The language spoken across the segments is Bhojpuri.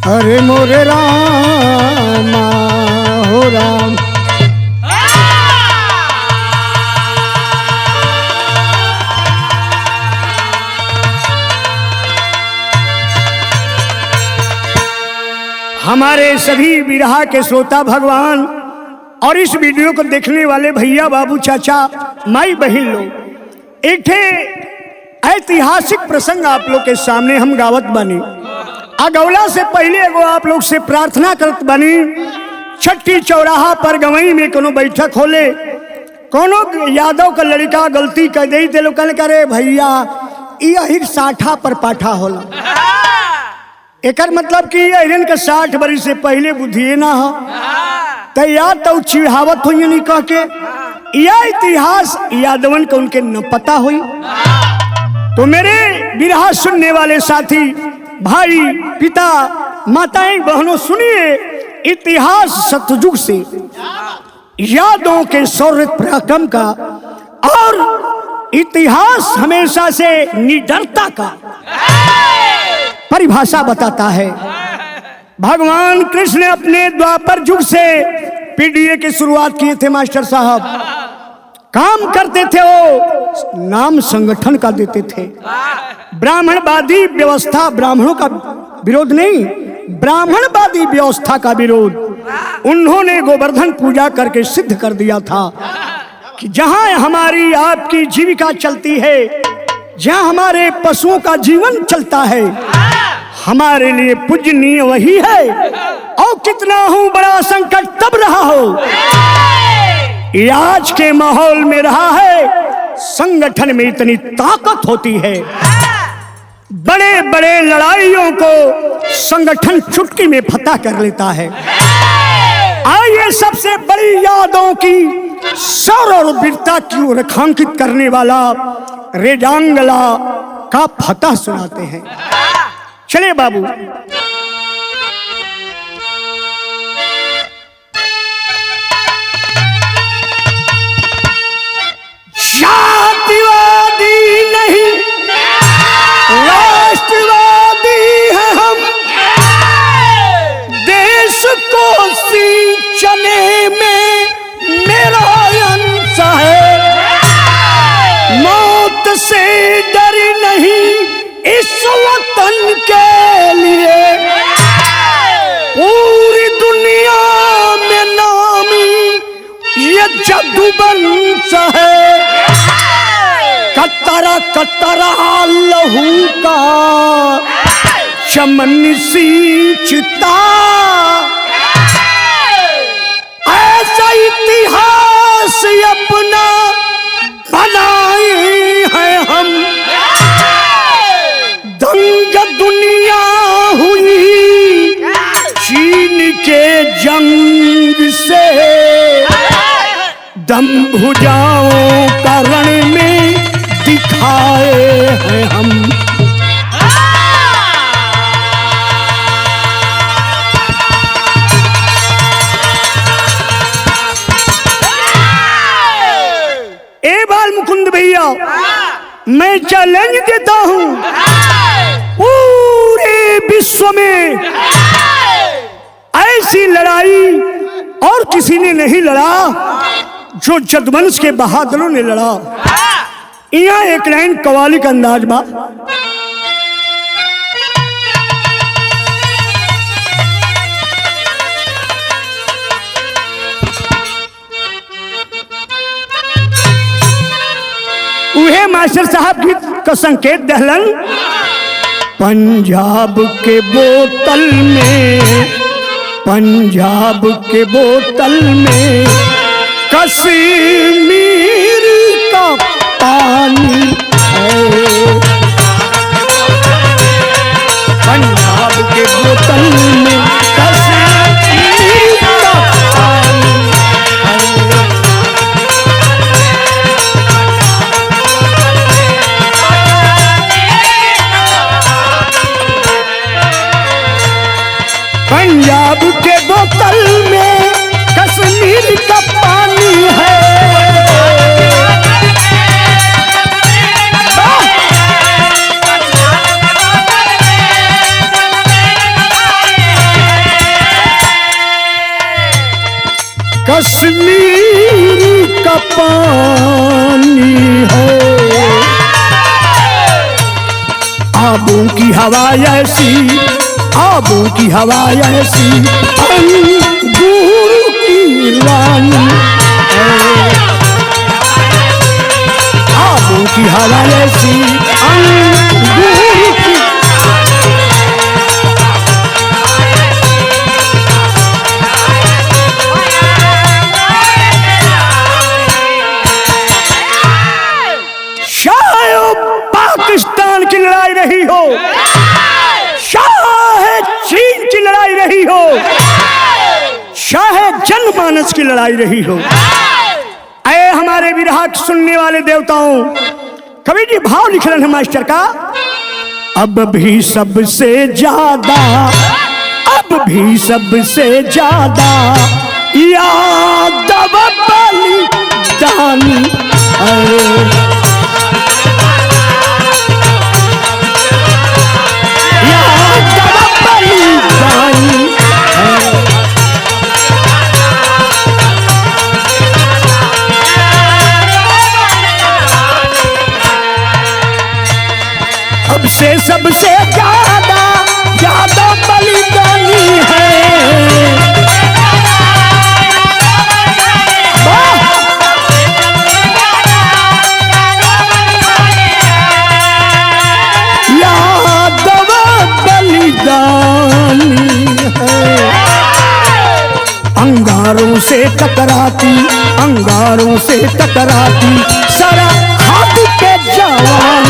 अरे मोरे रामा हो राम। हमारे सभी बिरहा के श्रोता भगवान और इस वीडियो को देखने वाले भैया बाबू चाचा माई बहन लोग, एक ऐतिहासिक प्रसंग आप लोग के सामने हम गावत बनी। गौला से पहले एगो आप लोग से प्रार्थना करत बनी, छठी चौराहा पर गवई में कोनो बैठक होले, कोनो यादव का लड़का गलती कर दे दिलो, कल करे भैया यही साठा पर पाठा होला। एकर मतलब कि अहिरन के 60 बरिस से पहले बुद्धिए ना हो तो याद तो चिढ़ावत हुई नहीं कह के, यह इतिहास यादवन को उनके न पता हुई। तो मेरे बिरहा सुनने वाले साथी भाई पिता माताएं बहनों, सुनिए इतिहास सतयुग से यादों के शौर्य पराक्रम का और इतिहास हमेशा से निडरता का परिभाषा बताता है। भगवान कृष्ण ने अपने द्वापर युग से पीडीए की शुरुआत किए थे। मास्टर साहब काम करते थे, वो नाम संगठन का देते थे। ब्राह्मणवादी व्यवस्था, ब्राह्मणों का विरोध नहीं, ब्राह्मणवादी व्यवस्था का विरोध उन्होंने गोवर्धन पूजा करके सिद्ध कर दिया था कि जहां हमारी आपकी जीविका चलती है, जहां हमारे पशुओं का जीवन चलता है, हमारे लिए पूजनीय वही है। और कितना हूं बड़ा संकट तब रहा हो, आज के माहौल में रहा है। संगठन में इतनी ताकत होती है, बड़े बड़े लड़ाइयों को संगठन चुटकी में फतह कर लेता है। आइए सबसे बड़ी यादों की शौर्य और वीरता की रेखांकित करने वाला रेजांगला का फतह सुनाते हैं। चले बाबू। जातिवादी नहीं राष्ट्रवादी है हम, देश को सींचने में मेरा अंश है। मौत से डर नहीं इस वतन के लिए, पूरी दुनिया में नामी ये जदुवंश है। कतरा कतरा लहू का चमन सींचता, ऐसा इतिहास अपना बनाए हैं हम। दंग दुनिया हुई चीन के जंग से, दम भुजाओं का रण में दिखाए हैं हम। ए बाल मुकुंद भैया, मैं चैलेंज देता हूं, पूरे विश्व में ऐसी लड़ाई और किसी ने नहीं लड़ा जो जदवंश के बहादुरों ने लड़ा। यहाँ एक लाइन कवाली का अंदाज बा। उहे मास्टर साहब गीत का संकेत दहलन। पंजाब के बोतल में, पंजाब के बोतल में कश्मीर का पानी है। पंजाब के बोतल में कश्मीर का पानी है। पंजाब के बोतल में कश्मीर का पानी है। कश्मीर का पानी है, आबों की हवा ऐसी, आबों की हवा ऐसी, अंगूर की रानी है, आबों की हवा ऐसी, अंगूर की। पाकिस्तान की लड़ाई रही हो, चाहे चीन की लड़ाई रही हो, चाहे जनमानस की लड़ाई रही हो, ऐ हमारे विरहा सुनने वाले देवताओं, कवि जी भाव लिख रहे हैं मास्टर का। अब भी सबसे ज्यादा, अब भी सबसे ज्यादा यादव बलिदानी है, अब से सबसे ज्यादा यादव बलिदानी है, यादव बलिदानी है। अंगारों से टकराती, अंगारों से टकराती सारा हाथ के जवान,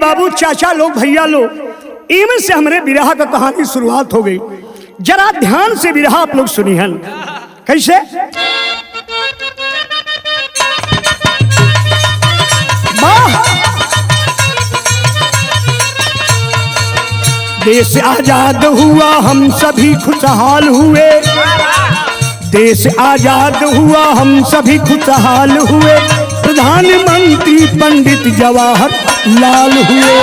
बाबू चाचा लोग भैया लोग, इनमें से हमरे विरहा का कहानी शुरुआत हो गई। जरा ध्यान से विरहा आप लोग सुनी हन। कैसे? देश आजाद हुआ हम सभी खुशहाल हुए, देश आजाद हुआ हम सभी खुशहाल हुए, प्रधानमंत्री पंडित जवाहरलाल हुए।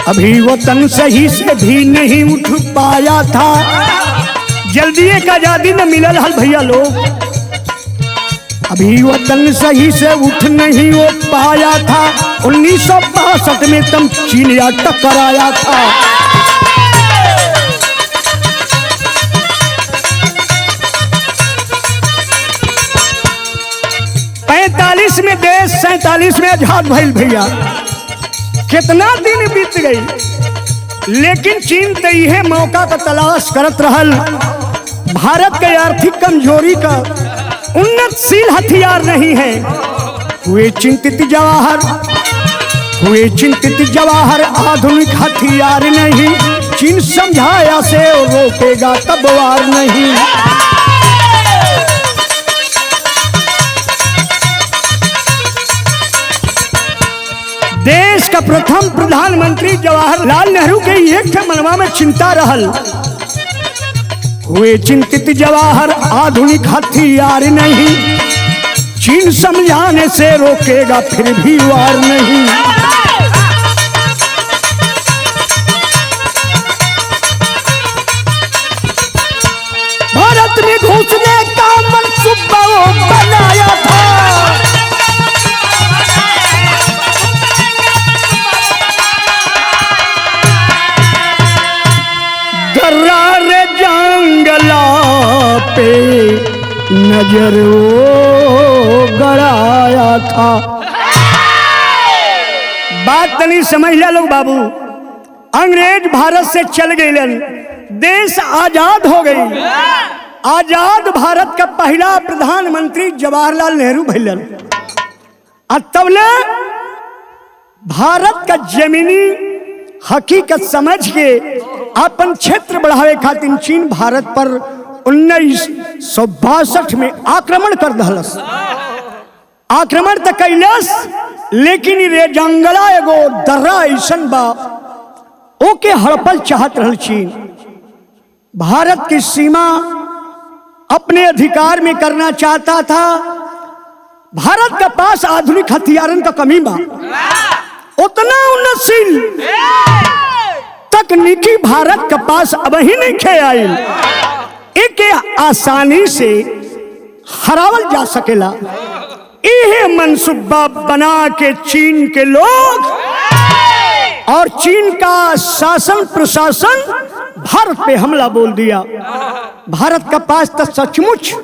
अभी वतन सही से भी नहीं उठ पाया था, जल्दी एक आजादी न मिलल हल भैया लोग। अभी वतन सही से उठ नहीं हो पाया था, 1962 में तम चीनिया टकराया था। में देश 47 में आजाद भइल भैया। कितना दिन बीत गई, लेकिन चीन तो यह मौका का तलाश करत रहल। भारत के आर्थिक कमजोरी का उन्नतशील हथियार नहीं है। हुए चिंतित जवाहर आधुनिक हथियार नहीं, चीन समझाया से रोकेगा तब वार नहीं। देश का प्रथम प्रधानमंत्री जवाहरलाल नेहरू के एक मनवा में चिंता रहल। हुए चिंतित जवाहर आधुनिक हथियार नहीं, चीन समझाने से रोकेगा फिर भी वार नहीं। भारत में घुसने का मंसूबा बनाया था, दर्रारे जंगला पे नजर वो गड़ाया था। बात तनी समझ ले लोग बाबू। अंग्रेज भारत से चल गए, देश आजाद हो गई। आजाद भारत का पहला प्रधानमंत्री जवाहरलाल नेहरू भइलन। तबले भारत का जमीनी हकीकत समझ के अपन क्षेत्र बढ़ावे खातिर चीन भारत पर 1962 में आक्रमण कर दहलस। आक्रमण तक कैलस, लेकिन रे जंगला एगो दर्रा ऐसन बा ओके हड़पल चाहत रहल चीन। भारत की सीमा अपने अधिकार में करना चाहता था। भारत के पास आधुनिक हथियारों का कमी बा, उतना उन्नतशील तकनीकी भारत के पास अब ही नहीं खे आयल एक आसानी से हरावल जा सकेला। यह मनसूबा बना के चीन के लोग और चीन का शासन प्रशासन भारत पे हमला बोल दिया। भारत का पास तो सचमुच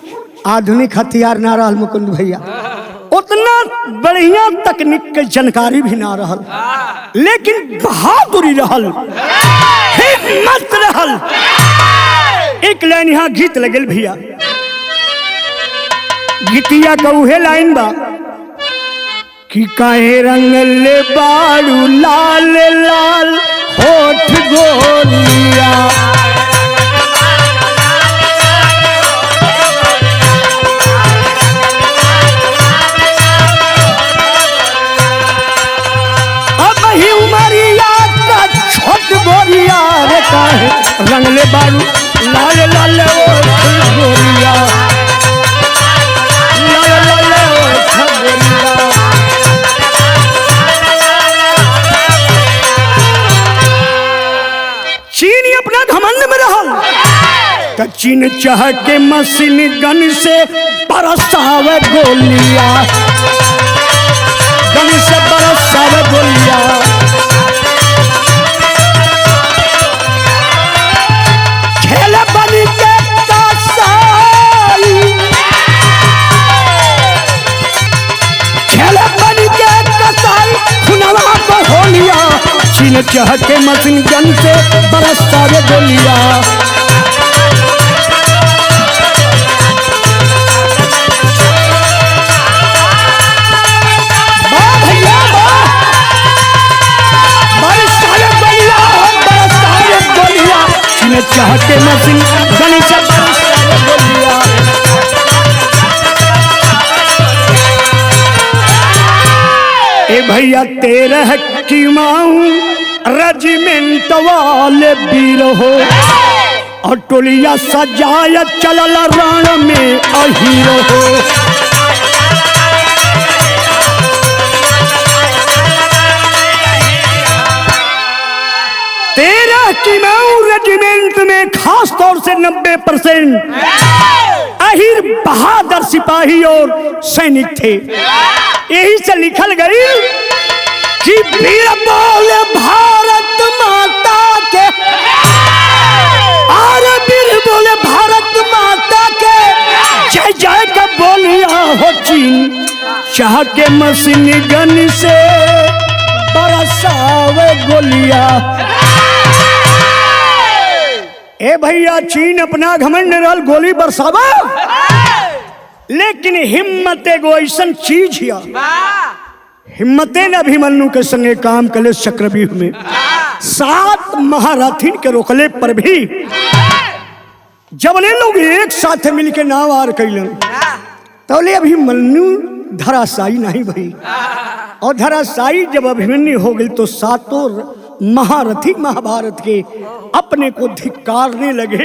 आधुनिक हथियार ना रहल मुकुंद भैया, उतना बढ़िया तकनीक के जानकारी भी ना रहल, लेकिन बहादुरी रहल, हिम्मत रहल। एक लाइन यहाँ गीत लगल भैया, गीतिया का उहे लाइन बा कि काहे रंग ले बाड़ू लाल लाल होठ गोरिया, अब ही उमरिया का छोट गोरिया रे काहे रंग ले बाड़ू लाल लाल होठ गोरिया, लाल लाल होठ गोरिया। चीन अपना घमंड में रहल तो चीन चाह के मशीन गन से बरसावे गोलियां, गन से बरसावे गोलियां। खेल बन के कसाई, खेल बन के कसाई खुनवा को होलिया, चीन चाह के मशीन गन से बरसावे गोलियां। चाह के मशीन गन से बरसावे गोलियां। ए भैया 13 की माऊ रेजिमेंट वाले वीर हो और टोलिया सजाया चलल रण में अहीरो हो। 13 की माऊ रेजिमेंट में खास तौर से 90% अहीर बहादुर सिपाही और सैनिक थे। यही से लिखल गई कि वीर बोले भारत माता के, और वीर बोले भारत माता के, जय जय का बोलिया हो चीन चाह के मशीन गन से बरसावे गोलियां। ए भैया चीन अपना घमंड रहल गोली बरसावा, लेकिन हिम्मत एगो ऐसन चीज है, हिम्मते ने अभिमन्यु के संगे काम कले चक्रव्यूह में 7 महारथिन के रोकले पर भी जब ले लोग एक साथ मिलके नाव आर कैलन तो ले अभिमन्यु धराशायी नहीं भई, और धराशायी जब अभिमन्यु हो गई तो 7 महारथी महाभारत के अपने को धिक्कारने लगे।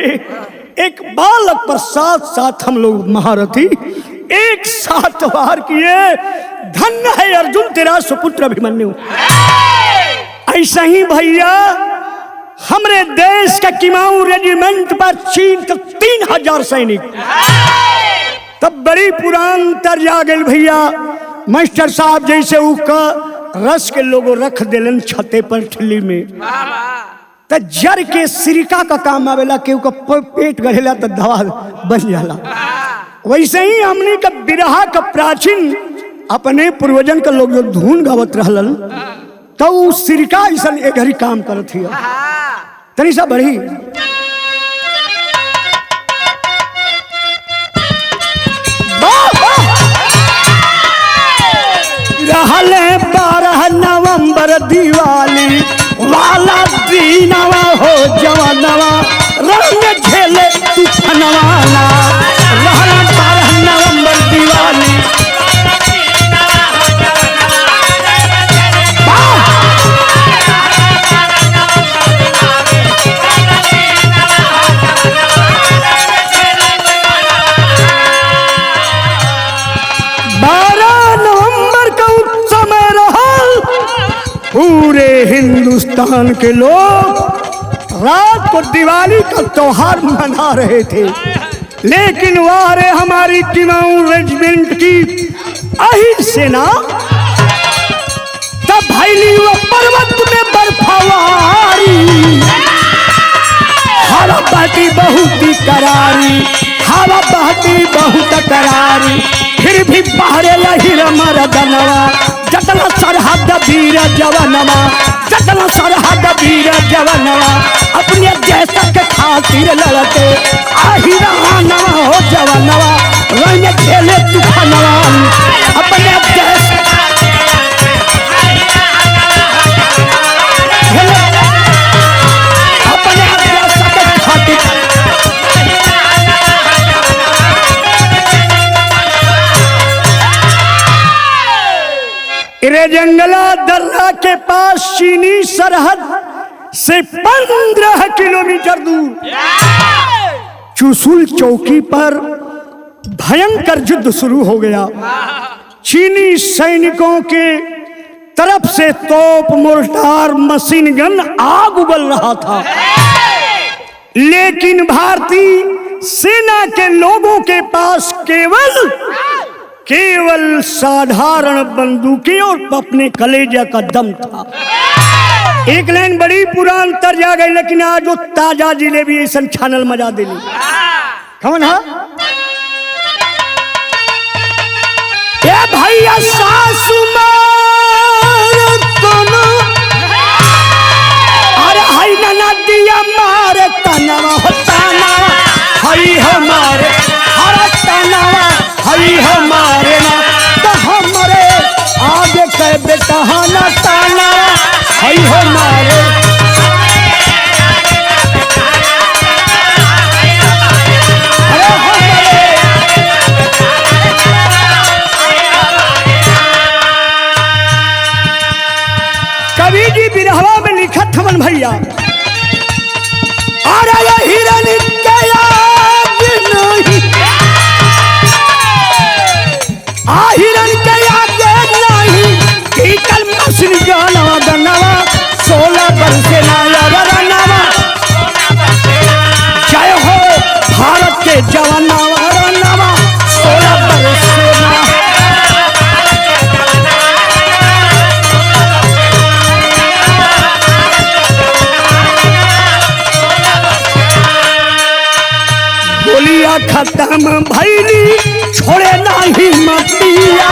एक बालक पर 7 हम लोग महारथी एक साथ वार किए। धन्य है अर्जुन तेरा सुपुत्र अभिमन्यु। ऐसा ही भैया हमरे देश का किमाऊ रेजिमेंट पर चीन का 3000 सैनिक, तब बड़ी पुरान तर जा गए भैया। मास्टर साहब जैसे उका रस के लोगों रख देलन छते पर ठिल्ली में, तो जर के सिरका का काम आवेला, के पेट गढ़ेला तो दवा बन जाला। वैसे ही हमने का बिरहा का प्राचीन अपने पूर्वजन का लोग जो धुन गावत रहलन तो उ सिरका ऐसा एक घड़ी काम करत हिया तनी सा बढ़ी। रहले 12 नवंबर दिवाली वाला दीनवा हो जवानवा रंग झेले तूफानवा। रहले 12 नवंबर दिवाली हिंदुस्तान के लोग रात को दिवाली का त्योहार मना रहे थे, लेकिन वाह रे हमारी कुमाऊं रेजिमेंट की अहिर सेना तब भैली वो पर्वत में बर्फवारी, हवा बहती बहुत ही करारी, हवा बहती बहुत करारी, फिर भी पहरे लहिर मरदनवा, जतना सरहद वीर जवनवा, जतना सरहद वीर जवनवा, अपने देश के खातिर लड़ते आहिराना हो जवनवा, रंग खेले तूफानवा अपने देश अपने देश के खातिर। जंगला दर्रा के पास चीनी सरहद से 15 किलोमीटर दूर चुशुल चौकी पर भयंकर युद्ध शुरू हो गया। चीनी सैनिकों के तरफ से तोप, मोर्टार, मशीन गन आग उगल रहा था, लेकिन भारतीय सेना के लोगों के पास केवल साधारण बंदूकें और अपने कलेजा का दम था। एक लाइन बड़ी पुरान तर जा गई, लेकिन आज वो ताजा जिलेबी ऐसा छानल मजा दिली। कौन है ये भैया? सासू मार तनो, अरे हाय ना दिया मारे तनवा हो तनवा, हाय हमारे हर तनवा, हाय हमारे ना तो हमारे आगे के बेटा ना तनवा, हाय हमारे कवि जी बिरहवा में लिखा थमन भैया, अरे ये हिरन के आग नहीं, हिरन के आगे नहीं, कीकल मशीन गनवा गनवा, 16 बरसे नवा रनवा, जय हो भारत के जवानवा रनवा, 16 बरसे ना। गोलियां खत्म भैली छोड़े नहीं मतिया,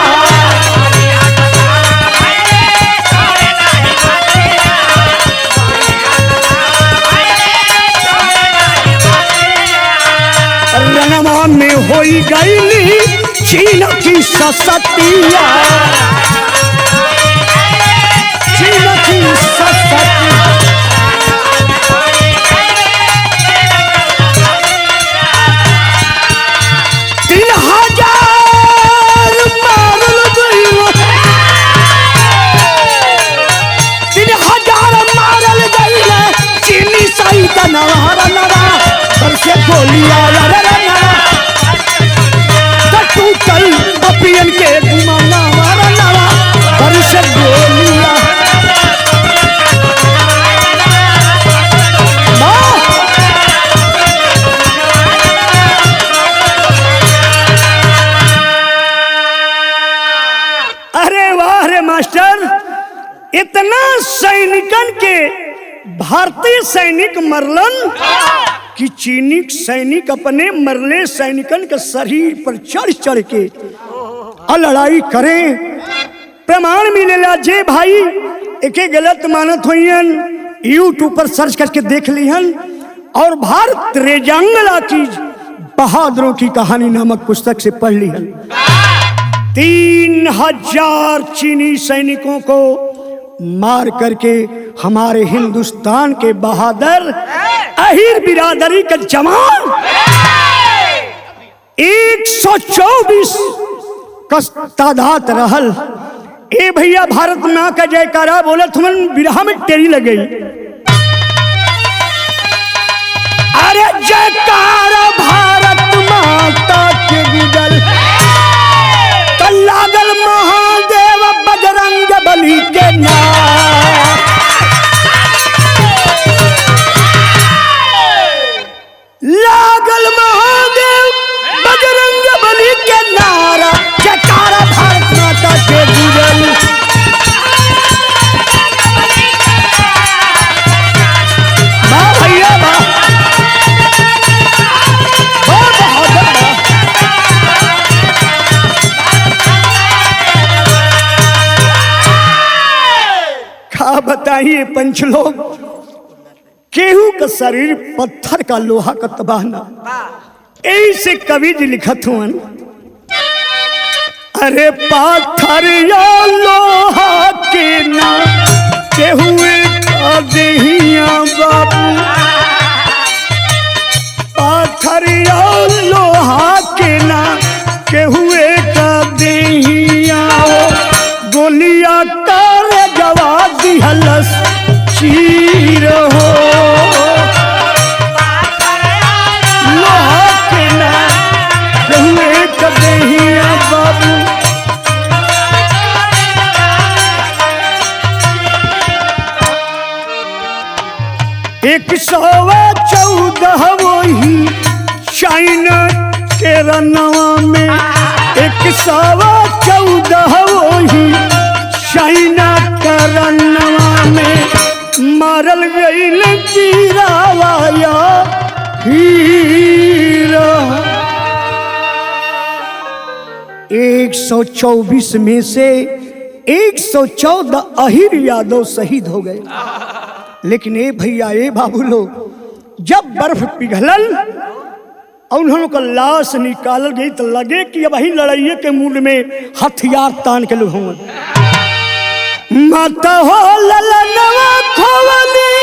रंगवा में होई गईली चीन की ससतिया, चीन की ससतिया। 3000 मारल गईला, 3000 मारल गईला, चीनी सही का नवा नवा, पर से गोलियां टूटल पपियन के घुमाना मारा नवा, पर से गोलियां। अरे वाह रे मास्टर, इतना सैनिकन के भारतीय सैनिक मरलन कि चीनी सैनिक अपने मरले सैनिकन के शरीर पर चढ़ चढ़ के लड़ाई करें। प्रमाण मिलेला जे भाई एके गलत मानत होइयन, यूट्यूब पर सर्च करके देख लिहन, और भारत रेजांगला की बहादुरों की कहानी नामक पुस्तक से पढ़ लिहन। 3000 चीनी सैनिकों को मार करके हमारे हिंदुस्तान के बहादुर अहिर बिरादरी का जवान 124 का तादाद रहल। ए भैया भारत माँ का जयकारा बोला, तुमन बिरहा में टेरी लग गई। अरे जयकारा भारत माता के गुजल, लागल महादेव बजरंग बली के नाम। बताइए पंच लोग, केहू का शरीर पत्थर का लोहा का तबाहना, ऐसे कवि जी लिखत हुआ, अरे पाथर या लोहा के ना केहू का देहिया बाबू, पाथर या लोहा के ना केहू का देहिया, गोलिया कर जवा दिहलस चीर हो, लोहा के ना केहू का देहिया बाबू। एक 114 वही चाइना के रनवा में, 114 वही चाइना के रनवा में, मारल गईल वीरावाया हीरा। 124 में से 114 अहिर यादव शहीद हो गए। लेकिन ए भैया ए बाबू लोग, जब बर्फ पिघलल और उन्होंने का लाश निकाल गई तो लगे कि अब वही लड़ाई के मूड में हथियार तान के लोग हों। माता हो ललनवा खोवली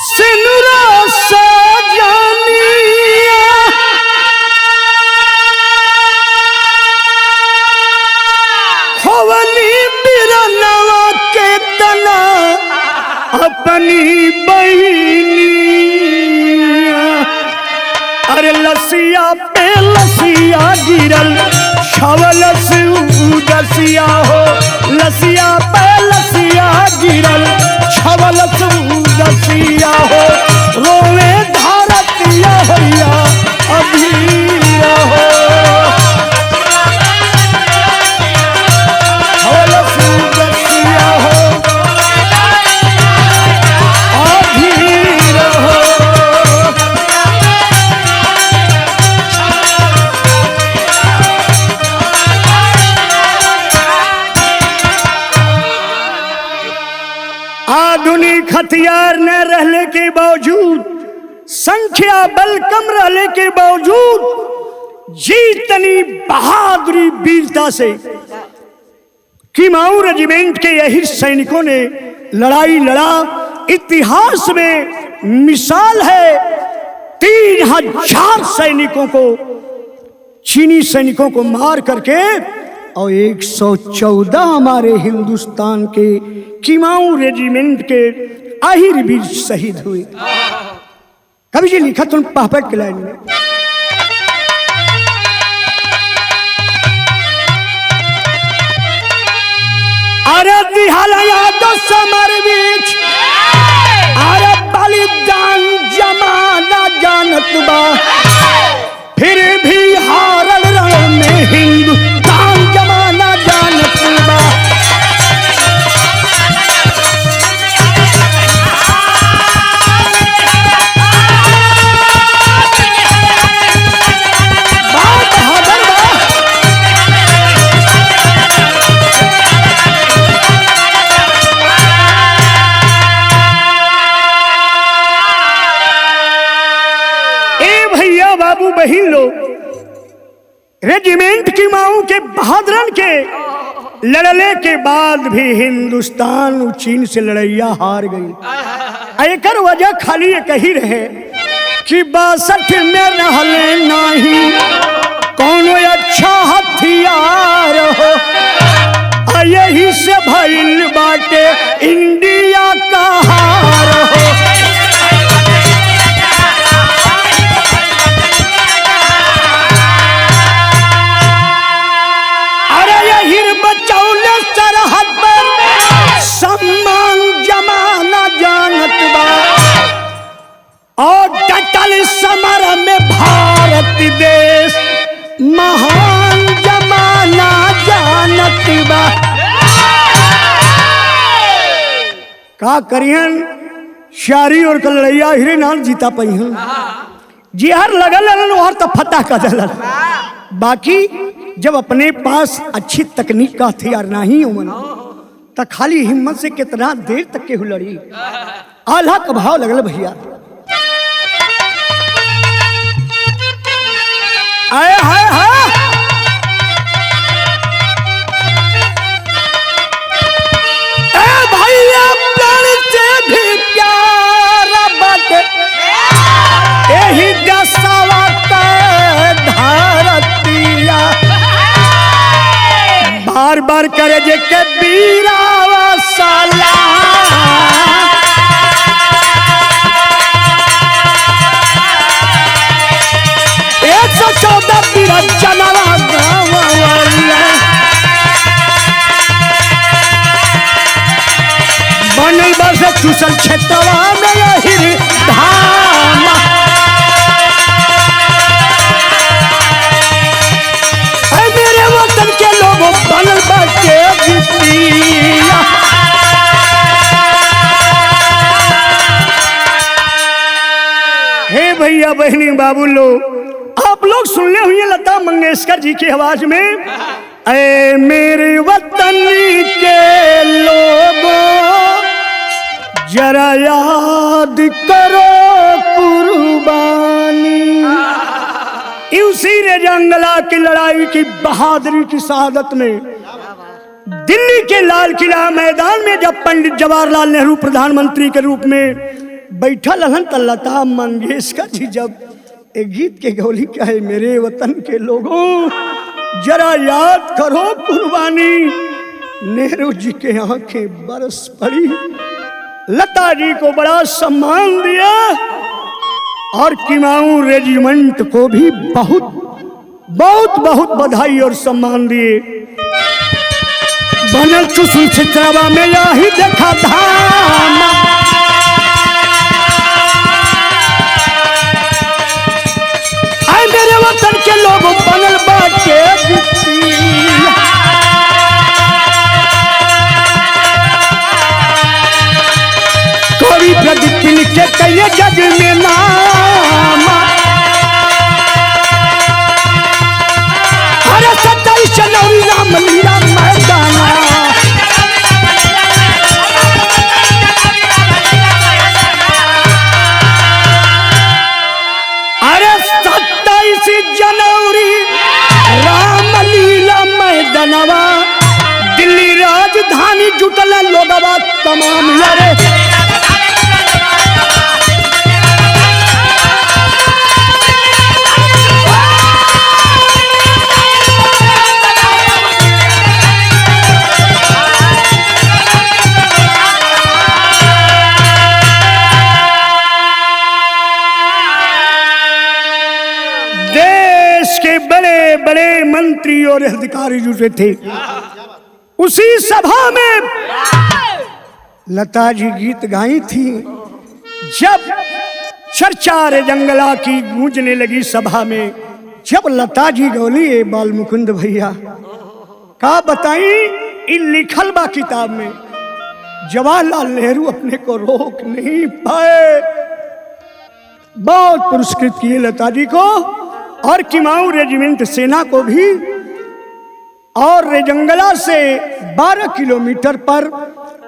सिनुरा सजानिया, खोवली बिरनवा के तना अपनी बहिनिया। अरे लसिया पे लसिया गिरल छवलस उदसिया हो, लसिया पे लसिया गिरल छवलस उदसिया हो, रोवे धारतिया भैया अभीरा हो, छवलस उदसिया हो अभीरा हो। आधुनिक हथियार न रहने के बावजूद, संख्या बल कम रहने के बावजूद, जीतनी बहादुरी वीरता से किमाऊ रेजिमेंट के यही सैनिकों ने लड़ाई लड़ा। इतिहास में मिसाल है, 3000 सैनिकों को, चीनी सैनिकों को मार करके और 114 हमारे हिंदुस्तान के किमाऊ रेजिमेंट के आहिर वीर शहीद हुए। कवि जी लिखा तुम पहपट के लाइन में, अरे दिहालया दो समर बीच, अरे बलिदान जमाना जानत बा, फिर भी हारल रण में हिंदुस्तान जमाना जानत बा। बाबू बहिन लोग, रेजिमेंट की माऊ के बहादुरन के लड़ने के बाद भी हिंदुस्तान चीन से लड़ैया हार गई। एक वजह खाली एक ही रहे कि 62 में रहले नहीं कौन अच्छा हथियार हो, यही से भइल बाटे इंडिया का हार हो। सम्मान जमाना जानत बा और डटल समर में भारत देश महान जमाना जानत बा। का करियन शारी और कलड़ैया हिरे नाल जीता पहिन, जी हर लगल और तो फटा का दलल। बाकी जब अपने पास अच्छी तकनीक का हथियार नहीं हो तो खाली हिम्मत से कितना देर तक के हुलड़ी आल्हा का भाव लगल भैया। आए हाय हाय भैया प्यार से भी प्यारा बाटे यही दसावा का धारतिया बार बार करे जे के बीरावा साला 114 बीरा जनवा गाँव वाला बनल बस चूसल क्षेत्रवा में यही धाम मेरे वतन के लोगों बनल बचे जितिया। हे भैया बहनी बाबू लोग आप लोग सुनले हुए लता मंगेशकर जी की आवाज में ऐ मेरे वतन के लोगों जरा याद करो कुर्बानी। उसी रे जंगला की लड़ाई की बहादुरी की शहादत में दिल्ली के लाल किला मैदान में जब पंडित जवाहरलाल नेहरू प्रधानमंत्री के रूप में बैठा रहन तो लता मंगेशकर जी जब एक गीत के गौली क्या है मेरे वतन के लोगों जरा याद करो कुर्बानी। नेहरू जी के आंखें बरस पड़ी, लता जी को बड़ा सम्मान दिया और किमाऊ रेजिमेंट को भी बहुत बहुत बहुत बधाई और सम्मान दिए। बनल चुसुल चित्रवा में यही देखा धाम आए मेरे वतन के लोग बनल बाटे कवि प्रदीप लिखे कहिए जग में नाम। अरे 27 जनवरी रामलीला मैदान अरे 27 जनवरी रामलीला मैदानवा दिल्ली राजधानी जुटल लोगवा तमाम यारे बड़े बड़े मंत्री और अधिकारी जुटे थे। उसी सभा में लता जी गीत गाई थी। जब चर्चा रे जंगला की गूंजने लगी सभा में, जब लता जी गौली बाल मुकुंद भैया का बताई इन लिखल बा किताब में जवाहरलाल नेहरू अपने को रोक नहीं पाए। बहुत पुरस्कृत किए लता जी को और किमाऊ रेजिमेंट सेना को भी। और रेजंगला से 12 किलोमीटर पर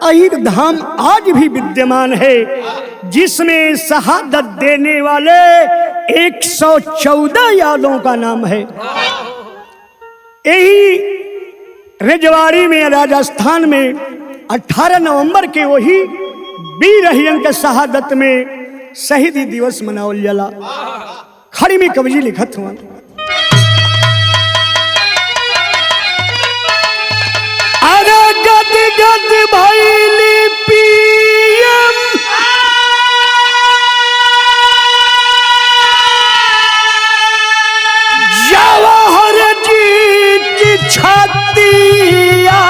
अहिर धाम आज भी विद्यमान है, जिसमें शहादत देने वाले 114 यादों का नाम है। यही रेजवाड़ी में राजस्थान में 18 नवंबर के वही वीर अहिरन के शहादत में शहीदी दिवस मनावल जाला। खड़ी में कवि लिखत हुआ अरे गद गद भैली पीएम जवाहर जी की छातिया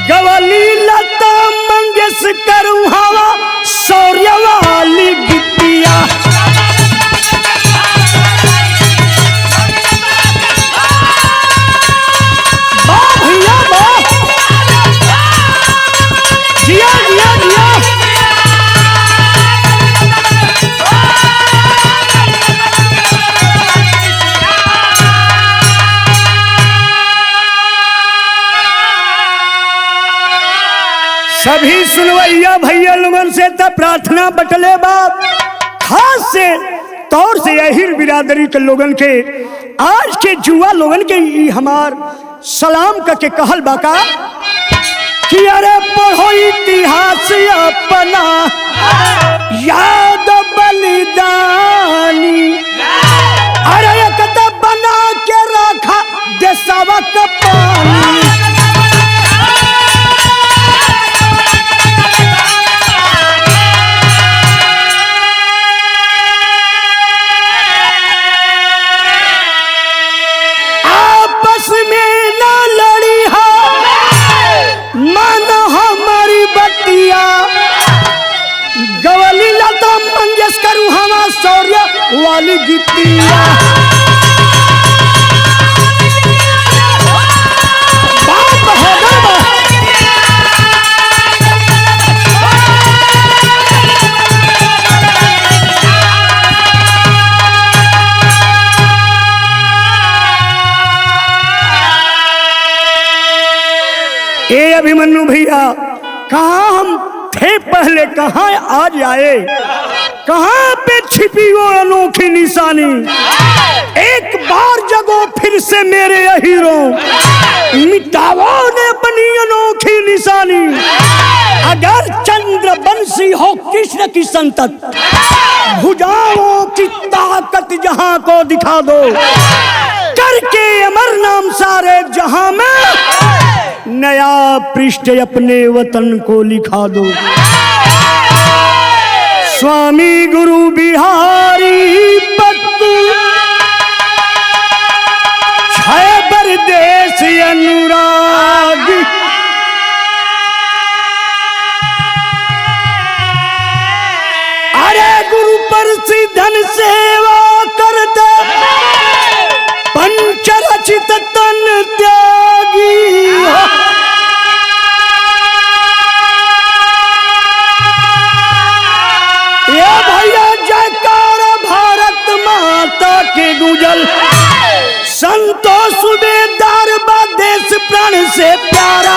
गवली लता मंगेशकर हवा शौर्य वाली गिट्टिया। जिया जिया जिया सभी सुनवैया भैया लोगन से तब प्रार्थना बटले बाप खास से तौर से अहिर बिरादरी के लोगन के आज के जुआ लोगन के हमार सलाम करके कहल बाका कि अरे पढ़ो इतिहास अपना याद बलिदानी, अरे एक बना के रखा देशवा का पानी। आपस में ना लड़ी हमारी बतिया, गवली लता मंगेशकर हवा शौर्य वाली गीतिया। ए अभिमन्यु भैया कहाँ हम थे पहले, कहाँ आज आए, कहाँ पे छिपी वो अनोखी निशानी। एक बार जगो फिर से मेरे हीरो, मिटावो ने बनी अनोखी निशानी। अगर चंद्रवंशी हो कृष्ण की संतत, भुजाओं की ताकत जहां को दिखा दो, करके अमर नाम सारे जहां में नया पृष्ठ अपने वतन को लिखा दो। स्वामी गुरु बिहारी पत्तू छबर देश अनुराग, अरे गुरु पर धन सेवा करते पंचरचित तन त्यागी। ये भैया जयकार भारत माता के गुजल, संतोष सुबेदार बा देश प्राण से प्यारा।